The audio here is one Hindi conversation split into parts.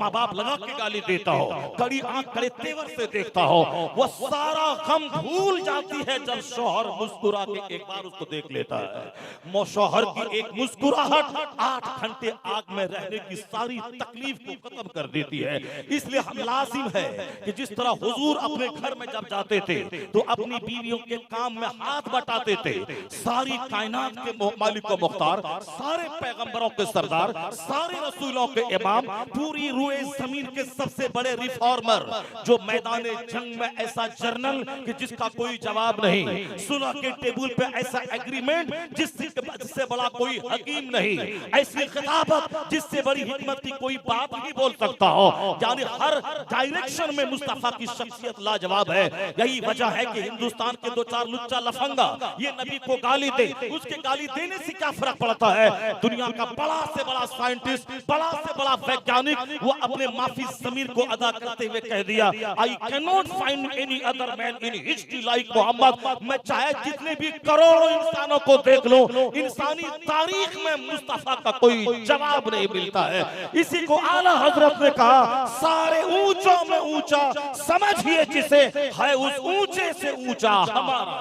माँ बाप लगा के गाली देता हो, कड़ी आंख कड़े तेवर से देखता हो, वो सारा गम भूल जाती है जब शौहर मुस्कुरा के एक बार उसको देख लेता है। शौहर की एक मुस्कुराहट 8 घंटे आग में रहने की सारी तकलीफ को खत्म कर देती है। इसलिए हम लाजिम है कि जिस तरह हुजूर अपने घर में जब जाते थे तो अपनी बीवियों के काम में हाथ बटाते थे, सारी कायनात के मालिक व मुख्तार, सारे पैगंबरों के सरदार, सारे रसूलों के इमाम, पूरी रूए जमीन के सबसे बड़े रिफॉर्मर, जो मैदान जंग में ऐसा जर्नल कि जिसका कोई जवाब नहीं, सुलह के टेबल पे ऐसा एग्रीमेंट जिससे बड़ा कोई हकीम नहीं, ऐसी खिताबत जिससे बड़ी हिकमत की कोई बात नहीं बोल सकता हो। यानी हर डायरेक्शन में मुस्तफा की शख्सियत लाजवाब है। यही वजह है कि हिंदुस्तान के 2-4 लुच्चा लफंगा ये नबी को गाली दे, उसके गाली देने से क्या फर्क पड़ता है? दुनिया का बड़ा से बड़ा साइंटिस्ट, बड़ा से बड़ा वैज्ञानिक, वो अपने माफी ज़मीर को अदा करते हुए कह दिया, I can not find any other man in history like Muhammad. मैं चाहे जितने भी करोड़ों इंसानों को देख लो, इंसानी तारीख में मुस्तफा का कोई जवाब नहीं मिलता है। इसी को आला हजरत ने कहा, सारे ऊंचों में ऊंचा समझिए जिसे, है उस ऊंचे से ऊंचा हमारा।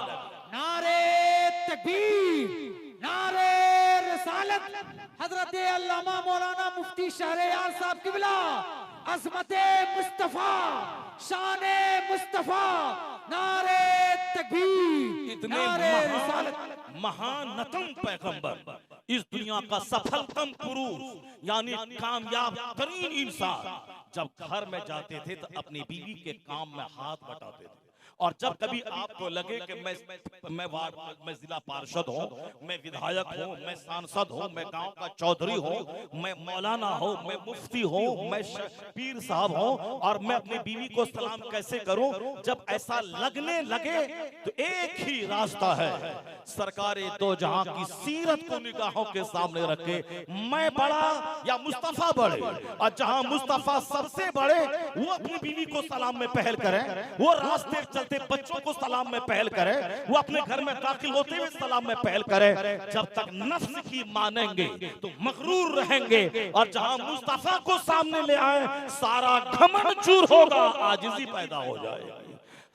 नारे तकबीर, नारे रिसालत, हजरत अल्लामा मौलाना मुफ्ती शहरयार साहब किबला, अज़मते मुस्तफा, शाने मुस्तफा, नारे तकबीर, इतने महानतम पैगंबर, इस दुनिया का सफलतम पुरुष, यानी कामयाब तरीन इंसान, जब घर में जाते थे तो अपनी बीवी के काम में हाथ बटाते थे। और जब कभी आपको लगे कि मैं वार्ड, मैं जिला पार्षद हूँ, मैं विधायक हूँ, मैं सांसद हूँ, मैं गांव का चौधरी हूँ, मैं मौलाना हूँ, मैं मुफ्ती हूँ, मैं पीर साहब हूँ, और मैं अपनी बीवी को सलाम कैसे करूँ, जब ऐसा लगने लगे तो एक ही रास्ता है, सरकारे दो जहां की सीरत को निगाहों के सामने रखे, मैं बड़ा या मुस्तफा बड़े, और जहां मुस्तफा सबसे बड़े वो अपनी बीवी को सलाम में पहल करें, वो रास्ते चलते बच्चों को सलाम में पहल करे, वो अपने घर में दाखिल होते हुए सलाम में पहल करे। जब तक नफ्स की मानेंगे तो मगरूर रहेंगे, और जहां मुस्तफा को सामने ले आए सारा घमंड चूर होगा, आजिज़ी पैदा हो जाएगी,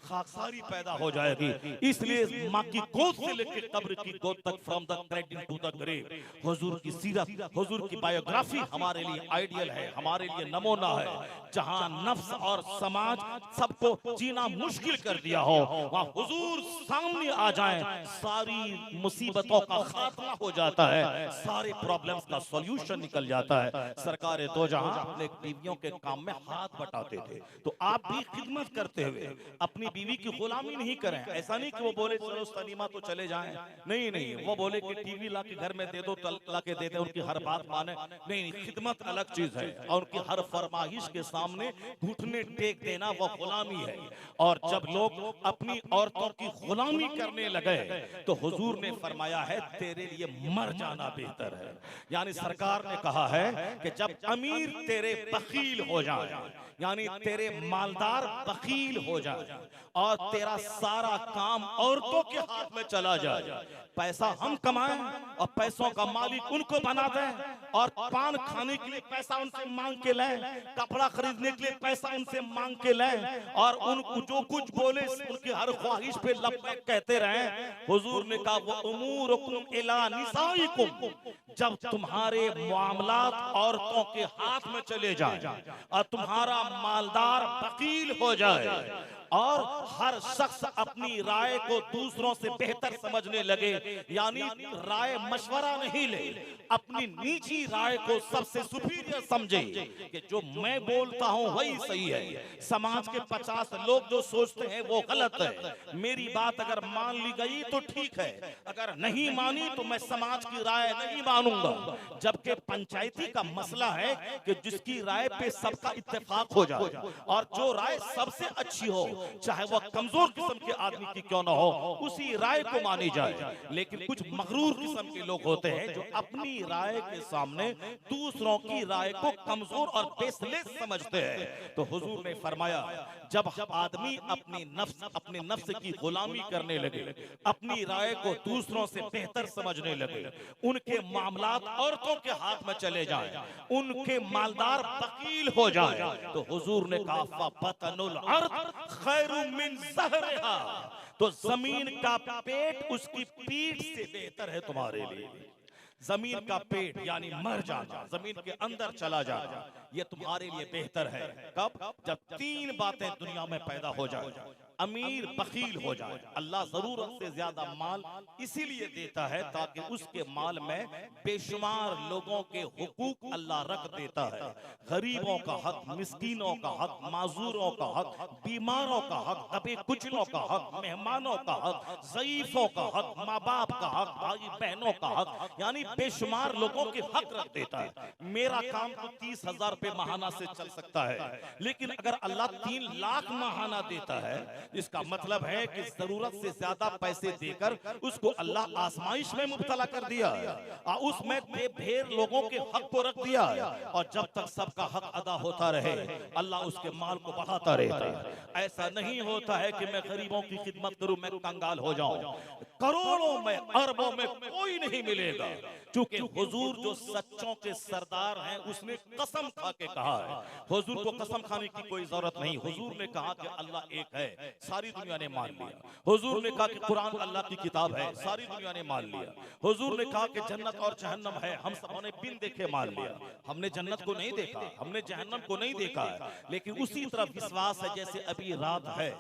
खाकसारी पैदा हो जाएगी। इसलिए माँ की गोद से लेकर कब्र की गोद तक, from the cradle to the grave, हुजूर की सीरत, हुजूर की बायोग्राफी हमारे लिए आइडियल है, हमारे लिए नमूना है। जहां नफ्स और समाज सबको जीना मुश्किल कर दिया हो, वहां हुजूर सामने आ जाएं, सारी मुसीबतों का खात्मा हो जाता है, सारे प्रॉब्लम्स का सॉल्यूशन निकल जाता है। सरकारे दो जहां अपने बीवियों के काम में हाथ बटाते थे, तो आप भी खिदमत करते हुए अपनी बीवी की गुलामी नहीं करें। ऐसा नहीं कि वो बोले चलो सलीमा तो चले जाएं, नहीं नहीं, वो बोले कि टीवी ला के घर में दे दो, ला के दे दे, उनकी हर बात माने, नहीं, खिदमत अलग चीज है, और उनकी हर फरमाइश के सामने घुटने टेक देना वो गुलामी है। और जब लोग अपनी औरतों की गुलामी करने लगे तो हुजूर ने फरमाया है, तेरे लिए मर जाना बेहतर है। यानी सरकार ने कहा है कि जब अमीर तेरे बखील हो जाए, यानी तेरे मालदार बखील हो जाए, और तेरा सारा काम औरतों के हाथ में चला जाए, पैसा हम कमाएं और पैसों का मालिक उनको बना दें, और पान खाने के लिए पैसा उनसे मांग के लें, कपड़ा खरीदने के लिए पैसा उनसे मांग के लें, और उनको जो कुछ बोले उनकी हर ख्वाहिश पे लब्बैक कहते रहें। हुजूर ने कहा, वो उमूरुकुम इला निसाइकुम, जब तुम्हारे मामलात औरतों के हाथ में चले जाएं और तुम्हारा मालदार वकील हो जाए, और हर शख्स अपनी राय को दूसरों से बेहतर समझने लगे, यानी राय मशवरा नहीं ले, अपनी निजी राय को सबसे सुपीरियर समझे कि जो मैं बोलता हूं वही सही है, समाज के 50 लोग जो सोचते हैं वो गलत है, मेरी बात अगर मान ली गई तो ठीक है, अगर नहीं मानी तो मैं समाज की राय नहीं मानूंगा। जबकि पंचायती का मसला है कि जिसकी राय पे सबका इत्तेफाक हो जाए, और जो राय सबसे अच्छी हो, चाहे वह कमजोर किस्म के आदमी की क्यों ना हो, उसी राय को मानी जाए। लेकिन कुछ मगरूर किस्म के लोग होते हैं जो अपनी राय के सामने दूसरों की राय को कमजोर और बेसलेस समझते हैं। तो हुजूर ने फरमाया, जब आदमी अपने नफ्स की गुलामी करने लगे, अपनी राय को दूसरों से बेहतर समझने लगे, उनके मामलात औरतों के हाथ में चले जाएं, उनके मालदार वकील हो जाएं, तो हुजूर ने कहा बतनुल अर्द खैरु मिन ज़हरिहा, तो जमीन का पेट उसकी पीठ से बेहतर है तुम्हारे लिए। जमीन का पेट यानी मर जाना, जमीन के अंदर चला जाना, ये तुम्हारे लिए बेहतर है। कब? जब तीन बातें दुनिया में पैदा हो जाए, अमीर बखील हो जाए। अल्लाह जरूरत से ज्यादा माल इसीलिए देता है ताकि उसके माल में बेशुमार लोगों के हुकूक अल्लाह रख देता है। गरीबों का हक, मिस्कीनों का हक, माजूरों का हक, बीमारों का हक, दबे कुचलों का हक, मेहमानों का हक, ज़ईफों का हक, माँ बाप का हक, भाई बहनों का हक, यानी बेशुमार लोगों के हक रख देता है। मेरा काम तो 30,000 रुपए महाना से चल सकता है, लेकिन अगर अल्लाह 3 लाख महाना देता है, इसका मतलब है कि जरूरत से ज्यादा पैसे देकर उसको अल्लाह आजमाइश में मुब्तला कर दिया और उसमें बेभेर लोगों के हक को रख दिया। और जब तक सबका हक अदा होता रहे अल्लाह उसके माल को बढ़ाता रहता है। ऐसा नहीं होता है कि मैं गरीबों की खिदमत करूं, मैं कंगाल हो जाऊं। करोड़ों में, अरबों में कोई नहीं मिलेगा, क्योंकि हुजूर जो सच्चों के सरदार हैं उसने कसम खा के कहा है। हुजूर को कसम खाने की कोई जरूरत नहीं। हुजूर ने कहा कि अल्लाह एक है, सारी दुनिया ने मान लिया। हुजूर ने कहा कि कुरान अल्लाह की किताब है, सारी दुनिया ने मान लिया। हुजूर ने कहा कि जन्नत और जहन्नम है, हम सबों ने बिन देखे मान लिया। हमने जन्नत को नहीं देखा, हमने जहन्नम को नहीं देखा है, लेकिन उसी तरह विश्वास है जैसे अभी रात है,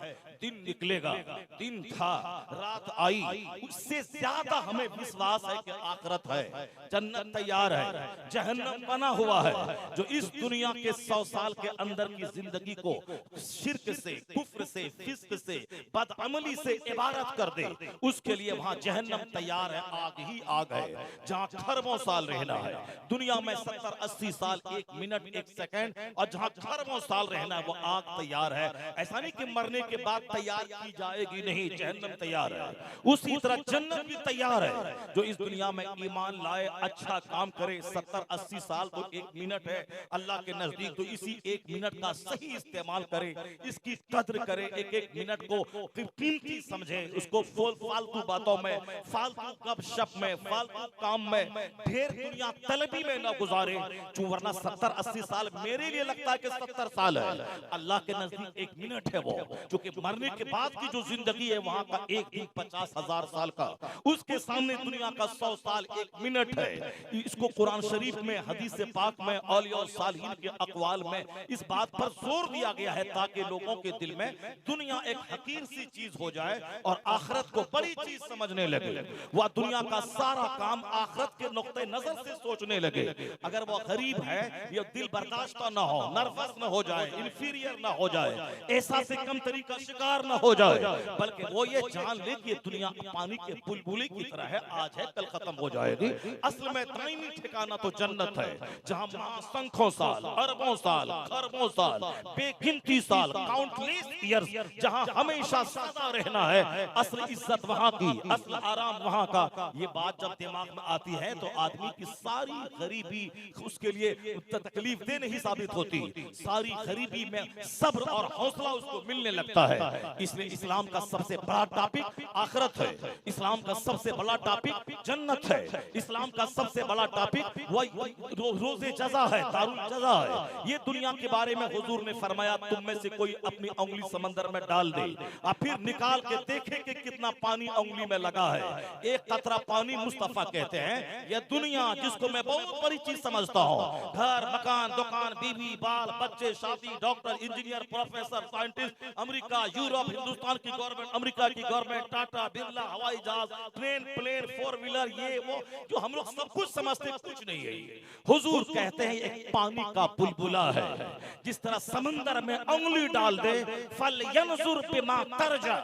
दिन निकलेगा, दिन था, रात आई, उससे ज्यादा हमें विश्वास है कि आखिरत है, जन्नत तैयार है, जहन्नम बना हुआ है। जो इस दुनिया के 100 साल के अंदर की जिंदगी को शिर्क से, कुफ्र से, फिस्क से, बदअमली से इबारत कर दे, उसके लिए वहां जहन्नम तैयार है, आग ही आग है, जहां खरबों साल रहना है। दुनिया में 70-80 साल, 1 मिनट 1 सेकंड, और जहां खरबों साल रहना है वो आग तैयार है। ऐसा नहीं कि मरने के बाद तैयार की जाएगी, नहीं, जहन्नम तैयार है। उसी तरह जन्नत भी तैयार है। जो इस दुनिया में ईमान लाए, अच्छा काम करे, 70-80 साल तो 1 मिनट है अल्लाह के नजदीक, तो इसी 1 मिनट का सही इस्तेमाल करे, इसकी कद्र करे, एक मिनट को कीमती समझे, उसको फालतू बातों में, फालतू गपशप में, फालतू काम में, ढेर दुनिया तलबी में न गुजारे। क्यों? वरना 70-80 साल मेरे लिए लगता है कि 70 साल है, अल्लाह के नजदीक 1 मिनट है वो। क्योंकि मरने के बाद की जो जिंदगी है वहां का एक दिन 50,000 साल का, उसके सामने दुनिया का 100 साल 1 मिनट है। इसको कुरान शरीफ में, हदीस पाक में, औलिया और सालिहीन के अक़वाल में इस बात पर जोर दिया गया है ताकि लोगों के दिल में दुनिया एक हकीर सी चीज हो जाए और आखिरत को बड़ी चीज समझने लगे। वह दुनिया का सारा काम आखिरत के नुक्ते नजर से सोचने लगे। अगर वो गरीब है, ये दिल बर्दाश्त ना हो, नर्वस न हो जाए, इंफीरियर ना हो जाए, ऐसा से कम तरीका शिकार ना हो जाए, बल्कि वो ये जान ले कि दुनिया पानी के बुलबुले की तरह है, आज है कल खत्म हो जाएगी। असल में दायमी ठिकाना तो जन्नत है, जहां असंख्यों साल, अरबों साल, खरबों साल, बेगिनती साल, काउंटलेस ईयर्स, जहां हमेशा सदा रहना है। असल इज्जत वहां की, असल आराम वहां का। ये बात जब दिमाग में आती है तो आदमी की सारी गरीबी उसके लिए तकलीफ दे नहीं साबित होती। सारी गरीबी में सब्र और हौसला उसको मिलने लगता है। इसलिए इस्लाम का सबसे बड़ा टॉपिक आखिरत है, इस्लाम का सबसे बड़ा टॉपिक जन्नत है, इस्लाम का सबसे बड़ा टॉपिक रोज़े जज़ा है, दारुल जज़ा है। ये दुनिया के बारे में हुजूर ने फरमाया, तुम में से कोई अपनी उंगली समंदर में डाल दे और फिर निकाल के देखे कि कितना पानी उंगली में लगा है। एक कतरा पानी मुस्तफा कहते हैं, यह दुनिया जिसको मैं बहुत बड़ी चीज समझता हूँ, घर, मकान, दुकान, बीवी, बाल, बच्चे, शादी, doctor, engineer, professor, scientist, America, Europe, Hindustan की गवर्नमेंट, अमेरिका की गवर्नमेंट, टाटा, बिरला, हवाई जहाज, ट्रेन, प्लेन, 4 व्हीलर, ये वो जो हम लोग सब कुछ समझते कुछ नहीं है। हुजूर कहते हैं एक पानी का बुलबुला है, जिस तरह समंदर में उंगली डाल दे, फल यनजुर बिमा तरजा,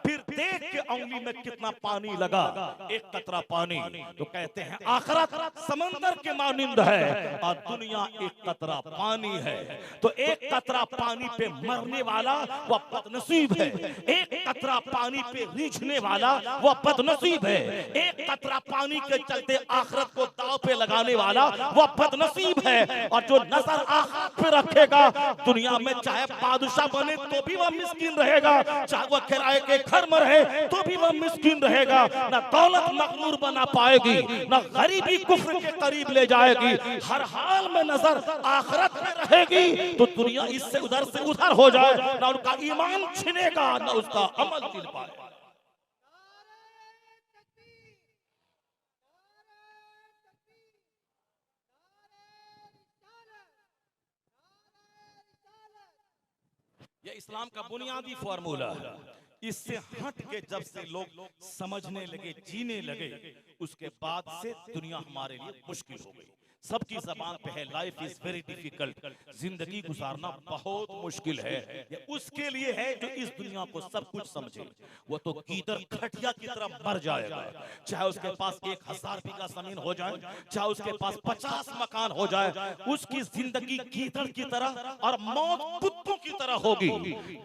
फिर देख के उंगली में कितना पानी लगा, एक कतरा पानी। तो कहते हैं आखिरत समंदर के मानिंद है और दुनिया एक कतरा पानी है। तो एक कतरा पानी पे मरने वाला वह बदनसीब है, एक कतरा पानी पे रीझने वाला वह बदनसीब है, एक कतरा पानी के चलते आखिरत को दांव पे लगाने वाला वो बदनसीब है। और जो नजर आखिरत पे रखेगा, दुनिया में चाहे बादशाह बने तो भी वह मिस्कीन रहेगा, चाहे वह किराए के घर में रहे तो भी वह मिस्कीन रहेगा। ना दौलत मगरूर बना पाएगी, ना गरीबी कुफ्र के करीब ले जाएगी। हर हाल में नजर आखिरत में रहेगी तो दुनिया इससे उधर से उधर हो जाए, ना उनका ईमान छिनेगा ना उसका अमल मिल पाएगा। ये इस्लाम का बुनियादी फॉर्मूला है। इससे हट के जब से लोग समझने लगे, जीने लगे, उसके बाद से दुनिया हमारे लिए मुश्किल हो गई। सबकी जबान पे है लाइफ इज वेरी डिफिकल्ट, जिंदगी गुजारना बहुत मुश्किल है। ये उसके लिए है जो इस दुनिया को सब कुछ समझे। वो तो कीदर खटिया की तरह मर जाएगा, चाहे उसके पास 1000 बीघा जमीन हो जाए, चाहे उसके पास 50 मकान हो जाए, उसकी जिंदगी कीदड़ की तरह और मौत कुत्तों की तरह होगी।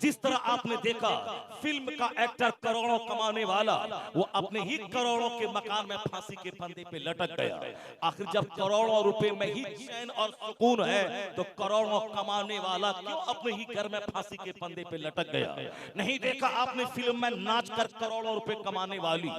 जिस तरह आपने देखा फिल्म का एक्टर करोड़ों कमाने वाला, वो अपने ही करोड़ों के मकान में फांसी के फंदे पे लटक गया। आखिर जब करोड़ों रुपए में ही चैन और सुकून है तो करोड़ों कमाने वाला क्यों अपने ही घर में फांसी के फंदे पे लटक गया? नहीं देखा आपने फिल्म में नाच कर करोड़ों रुपए कमाने वाली,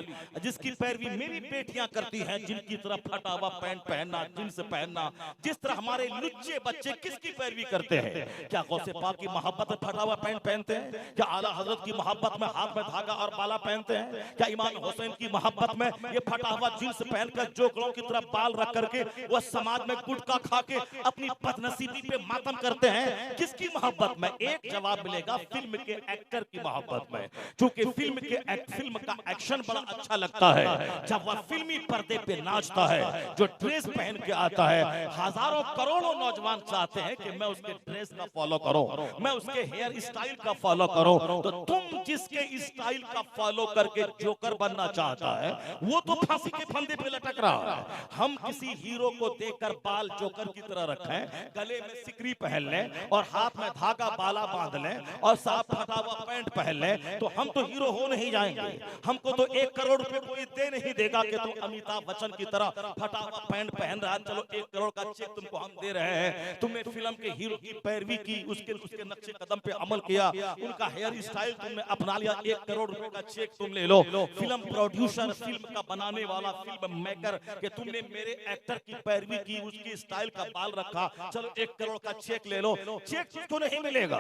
जिसकी पैरवी मेरी बेटियां करती हैं, जिनकी तरह फटा हुआ पैंट पहनना, जींस पहनना, जिस तरह हमारे लुच्चे बच्चे किसकी पैरवी करते हैं? क्या गौसे पाक की मोहब्बत में फटा हुआ पैंट पहनते हैं? क्या आला हजरत की मोहब्बत में हाथ में धागा और बाला पहनते हैं? क्या इमाम हुसैन की मोहब्बत में ये फटा हुआ जींस पहनकर जोकड़ों की तरह बाल रख करके वो समाज में गुटखा खा के अपनी बदनसीबी पे मातम करते हैं? किसकी मोहब्बत में? एक जवाब मिलेगा, फिल्म के एक्टर की मोहब्बत में। क्योंकि फिल्म का एक्शन बड़ा अच्छा लगता है जब वह फिल्मी पर्दे पे नाचता है, जो ड्रेस पहन के आता है। हजारों करोड़ों नौजवान चाहते हैं कि मैं उसके ड्रेस का फॉलो करूं, मैं उसके हेयर स्टाइल का फॉलो करूं। तो तुम जिसके स्टाइल का फॉलो करके जोकर बनना चाहता है, वो तो फांसी के फंदे पे लटक रहा है। हम किसी हीरो को देखकर बाल जोकर की तरह रखें, गले में सिकरी पहन लें और हाथ में धागा बाला बांध लें और साफ फटा हुआ पैंट पहन लें, तो हम तो हीरो हो नहीं जाएंगे। हमको तो 1 करोड़ रुपए कोई दे नहीं देगा कि तुम अमिताभ बच्चन की तरह फटा हुआ पैंट पहन रहा है, चलो 1 करोड़ का चेक तुमको हम दे रहे हैं। तुमने फिल्म के हीरो की पैरवी की, उसके नक्शे कदम पे अमल किया, उनका हेयर स्टाइल तुमने अपना लिया, 1 करोड़ रुपए का चेक तुम ले लो। फिल्म प्रोड्यूसर, फिल्म का बनाने वाला, फिल्म मेकर, कि तुमने मेरे एक्टर की पैरवी की, उसकी स्टाइल का बाल रखा, चलो 1 करोड़ का चेक ले लो। चेक तुमको नहीं मिलेगा,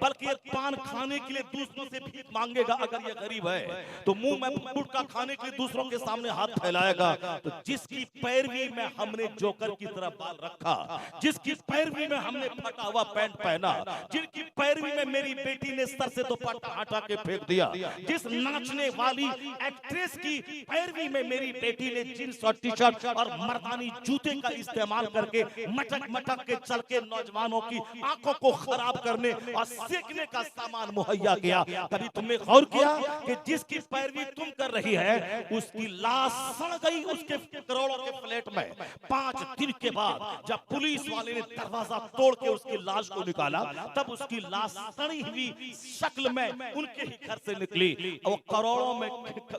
बल्कि ये पान खाने के लिए दूसरों से भीख मांगेगा। अगर ये गरीब है तो मुंह में गुटखा खाने के लिए दूसरों के सामने हाथ फैलाएगा। तो जिसकी पैरवी में हमने जोकर की तरह बाल रखा, जिसकी पैरवी में हमने फटा हुआ पैंट पहना, जिनकी पैरवी में मेरी बेटी ने सर से दुपट्टा हटा के फेंक दिया, जिस नाचने वाली एक्ट्रेस की पैरवी में मेरी बेटी ने जींस और टी-शर्ट और मर्दानी जूते का इस्तेमाल करके मटक मटक के चल के नौजवानों की आंखों को खराब करने और सेकने का सामान मुहैया किया, कभी तुमने गौर किया कि जिसकी पैरवी तुम कर रही है उसकी लाश सड़ गई उसके करोड़ों के फ्लैट में? 5 दिन के बाद जब पुलिस वाले ने दरवाजा तोड़ के उसकी लाश को निकाला, तब उसकी लाश सड़ी हुई शक्ल में उनके ही घर से निकली। वो करोड़ों में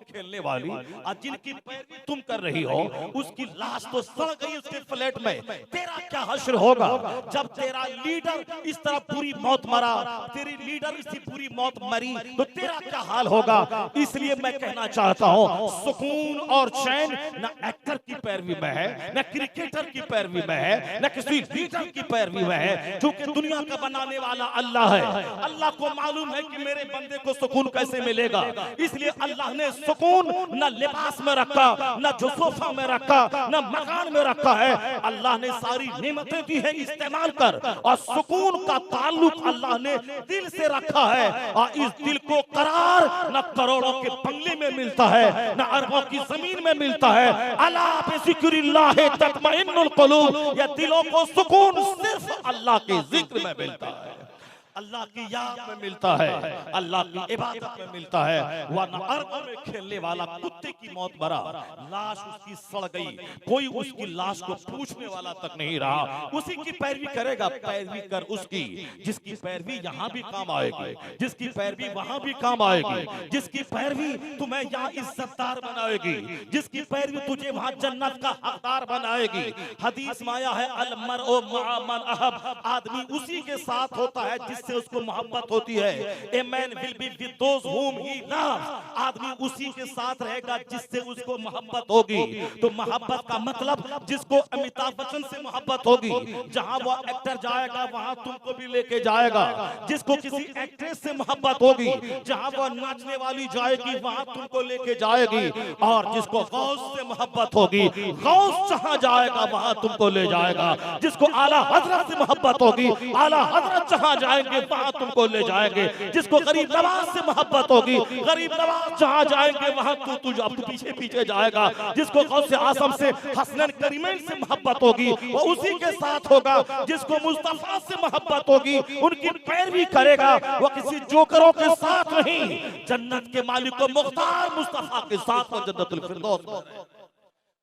खेलने वाली और जिनकी पैरवी तुम कर रही हो, उसकी लाश तो सड़ गई उसके फ्लैट में। तेरा क्या हश्र होगा जब तेरा लीडर इस तरह पूरी मौत मरा, तेरी लीडर इसी पूरी मौत मरी, तो तेरा क्या हाल होगा? इसलिए मैं कहना चाहता हूं, सुकून और चैन न एक्टर की पैरवी में है, न क्रिकेटर की पैरवी में है, न किसी लीडर की पैरवी में है, क्योंकि दुनिया का बनाने वाला अल्लाह है। अल्लाह को मालूम है कि मेरे बंदे को सुकून कैसे मिलेगा, इसलिए अल्लाह ने सुकून न लिबास में रखा, न सोफा में रखा, न मकान में रखा है। अल्लाह ने सारी नेमतें दी है, इस्तेमाल कर। और सुकून का ताल्लुक अल्लाह ने दिल से रखा है, और इस दिल को करार न करोड़ों के बंगले में मिलता है, न अरबों की जमीन में मिलता है। अला बिज़िक्रिल्लाह तत्मइन्नुल कुलूब, ये दिलों को सुकून सिर्फ अल्लाह के जिक्र में मिलता है। अल्लाह की याद में मिलता है, अल्लाह की इबादत में मिलता है। वरना अरब में खेलने वाला कुत्ते की मौत मरा, लाश उसकी सड़ गई, कोई उसकी लाश को पूछने वाला तक नहीं रहा। उसी की पैरवी करेगा, पैरवी कर उसकी, जिसकी पैरवी यहाँ भी काम आएगी, जिसकी पैरवी वहां भी काम आएगी, जिसकी पैरवी तुम्हें यहाँ इज्जतदार बनाएगी, जिसकी पैरवी तुझे वहां जन्नत का हकदार बनाएगी। हदीस में आया है अल मरउ मअ मन अहब, आदमी उसी के साथ होता है जिससे उसको मोहब्बत होती है। ए man will be with those whom he loves, आदमी उसी के साथ रहेगा जिससे उसको मोहब्बत होगी। तो मोहब्बत का मतलब जिसको अमिताभ बच्चन से मोहब्बत होगी, जहां वो एक्टर जाएगा वहां तुमको भी लेके जाएगा। जिसको किसी एक्ट्रेस से मोहब्बत होगी, जहां वो नाचने वाली जाएगी वहां तुमको लेके जाएगी। और जिसको गौस से मोहब्बत होगी, गौस जहां जाएगा वहां तुमको ले जाएगा। जिसको आला हजरत से मोहब्बत होगी, आला हजरत जहां जाएंगे वहां तुमको ले जाएंगे। जिसको गरीब नवाज से मोहब्बत होगी, गरीब नवाज जहां जाएंगे वहां तू पीछे पीछे जाएगा। जिसको गौसे आजम से, हसनैन करीमैन से मोहब्बत होगी वो उसी के साथ होगा। जिसको मुस्तफा से मोहब्बत होगी उनकी पैरवी करेगा, वो किसी जोकरों के साथ नहीं, जन्नत के मालिक को मुख्तार मुस्तफा के साथ वो जन्नतुल फिरदौस में।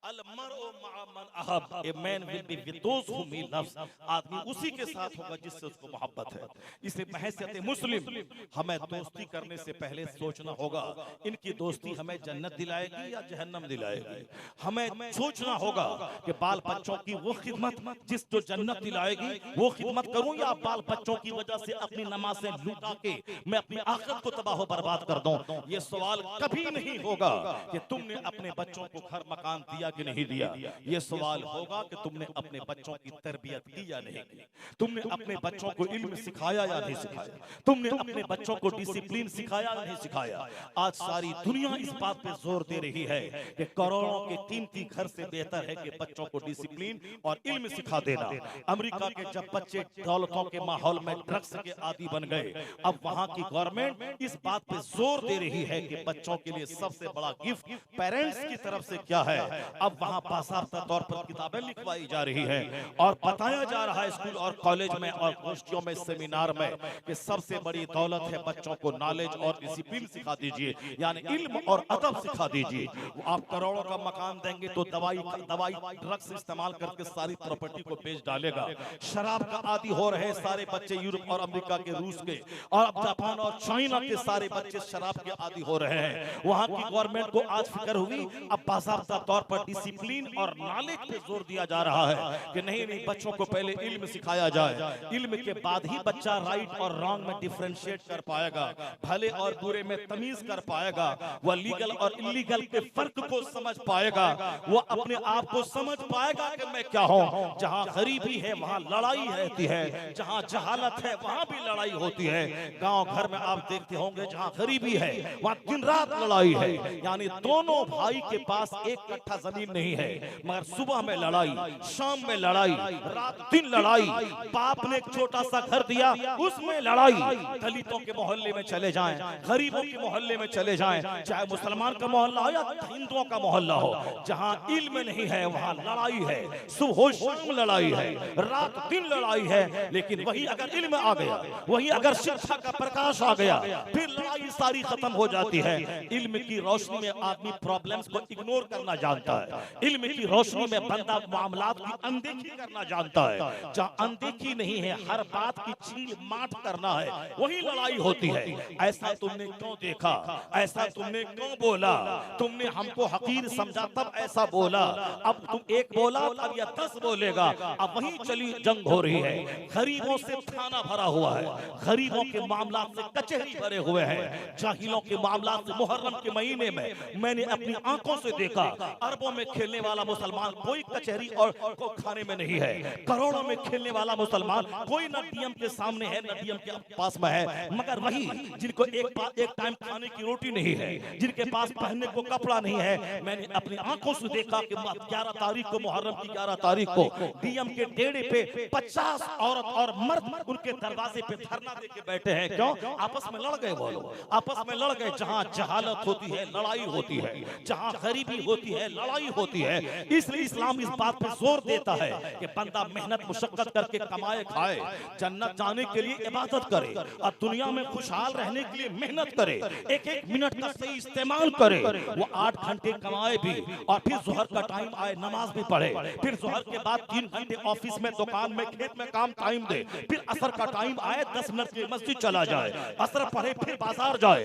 अल मरउ मअ मन अहब, a man will be with those whom he loves, आदमी उसी के साथ होगा जिससे उसको मोहब्बत है। इसलिए बहैसियत मुस्लिम हमें दोस्ती करने से पहले सोचना होगा इनकी दोस्ती हमें जन्नत दिलाएगी या जहन्नम दिलाएगी। हमें सोचना होगा कि बाल बच्चों की वो खिदमत जिस जो जन्नत दिलाएगी वो खिदमत करूं, या बाल बच्चों की वजह से अपनी नमाज़ें लूटा के मैं अपनी आखिरत को तबाह बर्बाद कर दूं। ये सवाल कभी नहीं होगा कि तुमने अपने बच्चों को घर मकान दिया कि नहीं दिया। ये सवाल होगा कि तुमने अपने बच्चों की तरबियत की या नहीं की, तुमने अपने बच्चों को इल्म सिखाया या नहीं सिखाया, तुमने अपने बच्चों को डिसिप्लिन सिखाया या नहीं सिखाया। आज सारी दुनिया इस बात पे जोर दे रही है कि करोड़ों के कीमती घर से बेहतर है कि बच्चों को डिसिप्लिन और इल्म सिखा देना। अमेरिका के जब बच्चे दौलतों के माहौल में ड्रग्स के आदी बन गए, अब वहां की गवर्नमेंट इस बात पे जोर दे रही है कि बच्चों के लिए सबसे बड़ा गिफ्ट पेरेंट्स की तरफ से क्या है। अब वहां बाकायदा तौर पर किताबें लिखवाई जा रही है और बताया जा रहा है स्कूल और कॉलेज में और गोष्ठियों में, सेमिनार में, कि सबसे बड़ी दौलत है बच्चों को नॉलेज और डिसिप्लिन सिखा दीजिए, यानी इल्म और अदब सिखा दीजिए। आप करोड़ों का मकान देंगे तो दवाई ड्रग्स इस्तेमाल करके सारी प्रॉपर्टी को बेच डालेगा। शराब का आदी हो रहे सारे बच्चे, यूरोप और अमेरिका के, रूस के और अब जापान और चाइना के सारे बच्चे शराब के आदी हो रहे हैं। वहां की गवर्नमेंट को आज फिक्र हुई, अब बाकायदा तौर पर डिसिप्लिन और नॉलेज पे जोर दिया जा रहा है कि नहीं बच्चों को पहले इल्म सिखाया जाए, इल्म के बाद ही बच्चा राइट और रॉन्ग में डिफरेंशिएट कर पाएगा, भले और बुरे में तमीज कर पाएगा, वह लीगल और इलीगल के फर्क को समझ पाएगा, वो अपने आप को समझ पाएगा कि मैं क्या हूं। जहां गरीबी है वहां लड़ाई रहती है, जहां जहालत है वहां भी लड़ाई होती है। गांव घर में आप देखते होंगे जहां गरीबी है वहां दिन रात लड़ाई है, यानी दोनों भाई के पास एक कट्ठा जमीन नहीं है, मगर सुबह में लड़ाई, शाम में लड़ाई, रात दिन लड़ाई। बाप ने एक छोटा सा घर दिया उसमें लड़ाई। दलितों के मोहल्ले में चले जाएं, गरीबों के मोहल्ले में चले जाएं, चाहे मुसलमान का मोहल्ला हो या हिंदुओं का मोहल्ला हो, जहां इल्म नहीं है वहां लड़ाई है, सुबह शाम लड़ाई है, रात दिन लड़ाई है। लेकिन वही अगर इल्म आ गया, वही अगर शिक्षा का प्रकाश आ गया, फिर लड़ाई सारी खत्म हो जाती है। इल्म की रोशनी में आदमी प्रॉब्लम्स को इग्नोर करना जानता है, इल्म की रोशनी में बंदा मामलात की अनदेखी करना जानता है। जहाँ अनदेखी नहीं है, हर बात की छील माट करना है, वही लड़ाई होती है। ऐसा तुमने क्यों देखा, ऐसा तुमने क्यों बोला, तुमने हमको हकीर समझा तब ऐसा बोला, अब तुम एक बोला अब या 10 बोलेगा। अब वही चली जंग हो रही है। गरीबों से थाना भरा हुआ है, गरीबों के मामला से कचहरी भरे हुए हैं, जाहिलों के मामला से। मुहर्रम के महीने में मैंने अपनी आंखों से देखा, अरबों में खेलने वाला मुसलमान कोई कचहरी और को खाने में नहीं है, करोड़ों में खेलने वाला मुसलमान कोई न डीएम के सामने है न डीएम के पास में है, मगर वही जिनको एक टाइम खाने की रोटी नहीं है, जिनके पास पहनने को कपड़ा नहीं है। मैंने अपनी आंखों से देखा कि 11 तारीख को, मुहर्रम की 11 तारीख को डीएम के डेरे पे 50 औरत और मर्द उनके दरवाजे पे धरना देके बैठे हैं। क्यों? आपस में लड़ गए वो लोग, आपस में लड़ गए। जहां जहालत होती है लड़ाई होती है, जहां गरीबी होती है लड़ाई होती है। इसलिए इस्लाम इस बात पर जोर देता है कि बंदा मेहनत मुशक्कत करके कमाए खाए, जन्नत जाने के लिए इबादत करे और दुनिया में खुशहाल रहने के लिए मेहनत करे, एक एक मिनट का सही इस्तेमाल करे। वो 8 घंटे कमाए भी और फिर जोहर का टाइम आए नमाज भी पढ़े, फिर जोहर के बाद 3 घंटे ऑफिस में, दुकान में, खेत में काम टाइम दे, फिर असर का टाइम आए 10 मिनट के मस्जिद चला जाए, असर पढ़े, फिर बाजार जाए,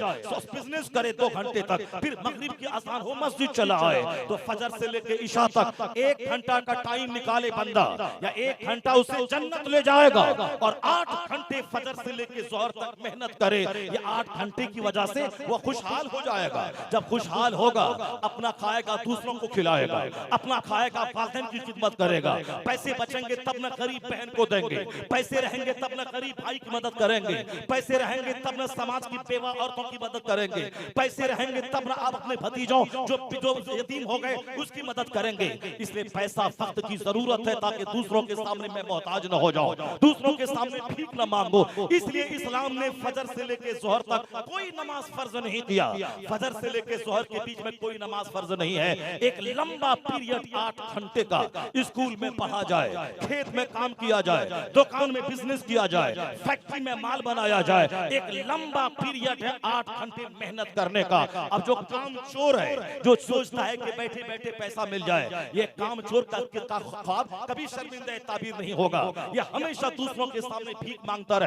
बिजनेस करे 2 घंटे तक, फिर मगरिब की अज़ान हो मस्जिद चला आए। तो फजर से लेकर इशा तक 1 घंटा का टाइम निकाले बंदा, या 1 घंटा उसे जन्नत ले जाएगा। और 8 घंटे फजर से लेकर जोहर तक मेहनत करे, ये 8 घंटे की वजह से वो खुशहाल हो जाएगा। जब खुशहाल होगा अपना खाएगा दूसरों को खिलाएगा, अपना खाएगा वालिदैन की खिदमत करेगा। पैसे बचेंगे तब न गरीब बहन को देंगे, पैसे रहेंगे तब न गरीब भाई की मदद करेंगे, पैसे रहेंगे तब न समाज की बेवा औरतों की मदद करेंगे, पैसे रहेंगे तब न आप अपने भतीजों जो यतीम हो गए उसकी मदद करेंगे। इसलिए पैसा वक्त की जरूरत है ताकि दूसरों के सामने मैं मोहताज न हो जाऊं, दूसरों के सामने भीख न मांगो। इसलिए इस्लाम ने फजर से लेकर जोहर तक कोई नमाज फर्ज नहीं किया। फजर से लेकर जोहर के बीच में कोई नमाज फर्ज नहीं है। एक लंबा पीरियड 8 घंटे का स्कूल में पढ़ा जाए, खेत में काम किया जाए, दुकान में बिजनेस किया जाए, फैक्ट्री में माल बनाया जाए। एक लंबा पीरियड है 8 घंटे मेहनत करने का। अब जो काम चोर है, जो सोचता है कि बैठे बैठे पैसा मिल जाए, ये काम चोर का ख्वाब कभी शर्मिंदा ताबीर नहीं होगा। ये हमेशा दूसरों के सामने भीख मांगता रहे।